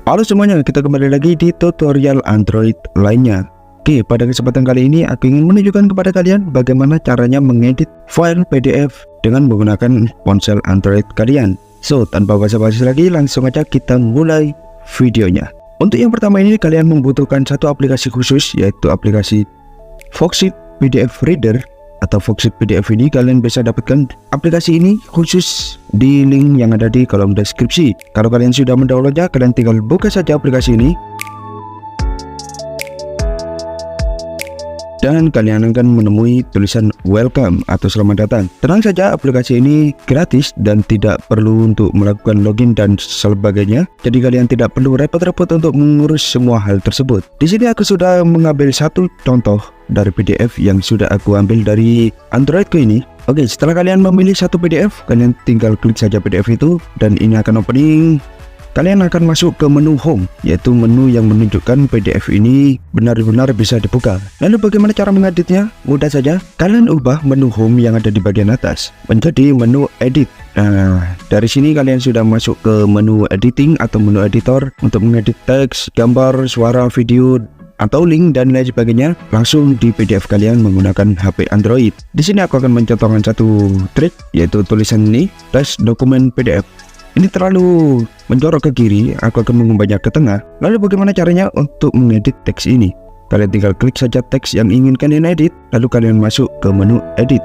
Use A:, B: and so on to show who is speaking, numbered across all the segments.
A: Halo semuanya, kita kembali lagi di tutorial Android lainnya. Oke, pada kesempatan kali ini aku ingin menunjukkan kepada kalian bagaimana caranya mengedit file PDF dengan menggunakan ponsel Android kalian. So, tanpa basa-basi lagi, langsung aja kita mulai videonya. Untuk yang pertama ini kalian membutuhkan satu aplikasi khusus, yaitu aplikasi Foxit PDF Reader atau Foxit PDF. Ini kalian bisa dapatkan aplikasi ini khusus di link yang ada di kolom deskripsi. Kalau kalian sudah mendownloadnya, kalian tinggal buka saja aplikasi ini dan kalian akan menemui tulisan welcome atau selamat datang. Tenang saja, aplikasi ini gratis dan tidak perlu untuk melakukan login dan sebagainya. Jadi kalian tidak perlu repot-repot untuk mengurus semua hal tersebut. Di sini aku sudah mengambil satu contoh dari PDF yang sudah aku ambil dari Androidku ini. Oke, setelah kalian memilih satu PDF, kalian tinggal klik saja PDF itu dan ini akan opening. Kalian akan masuk ke menu home, yaitu menu yang menunjukkan PDF ini benar-benar bisa dibuka. Lalu bagaimana cara mengeditnya? Mudah saja, kalian ubah menu home yang ada di bagian atas menjadi menu edit. Nah, dari sini kalian sudah masuk ke menu editing atau menu editor untuk mengedit teks, gambar, suara, video, atau link dan lain sebagainya langsung di PDF kalian menggunakan HP Android. Di sini aku akan mencontohkan satu trik, yaitu tulisan ini, tes dokumen PDF. Ini terlalu menjorok ke kiri, aku akan mengubahnya ke tengah. Lalu bagaimana caranya untuk mengedit teks ini? Kalian tinggal klik saja teks yang ingin kalian edit, lalu kalian masuk ke menu edit.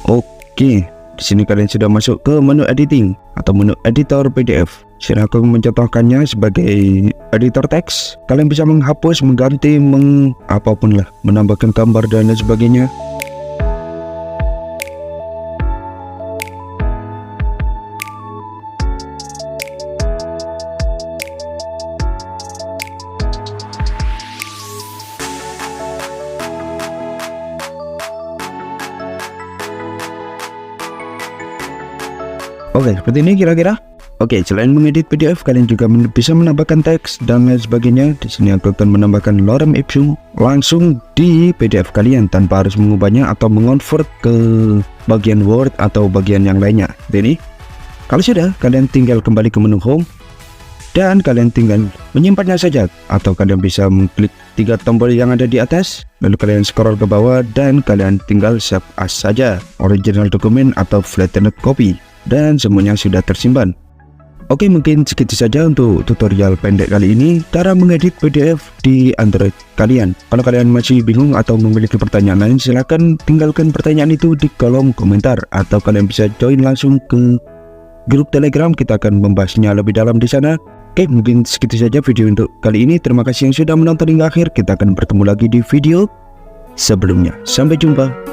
A: Oke, di sini kalian sudah masuk ke menu editing atau menu editor PDF. Sini aku mencontohkannya sebagai editor teks. Kalian bisa menghapus, mengganti, apapun lah, menambahkan gambar dan lain sebagainya. Oke, seperti ini kira-kira. Oke, selain mengedit PDF, kalian juga bisa menambahkan teks dan lain sebagainya. Di sini aku akan menambahkan lorem ipsum langsung di PDF kalian tanpa harus mengubahnya atau mengonvert ke bagian Word atau bagian yang lainnya. Seperti ini. Kalau sudah, kalian tinggal kembali ke menu home dan kalian tinggal menyimpannya saja, atau kalian bisa mengklik 3 tombol yang ada di atas, lalu kalian scroll ke bawah dan kalian tinggal save as saja, original document atau flattened copy. Dan semuanya sudah tersimpan. Oke, mungkin segitu saja untuk tutorial pendek kali ini, cara mengedit PDF di Android kalian. Kalau kalian masih bingung atau memiliki pertanyaan lain, silahkan tinggalkan pertanyaan itu di kolom komentar, atau kalian bisa join langsung ke grup Telegram. Kita akan membahasnya lebih dalam di sana. Oke, mungkin segitu saja video untuk kali ini. Terima kasih yang sudah menonton hingga akhir. Kita akan bertemu lagi di video sebelumnya. Sampai jumpa.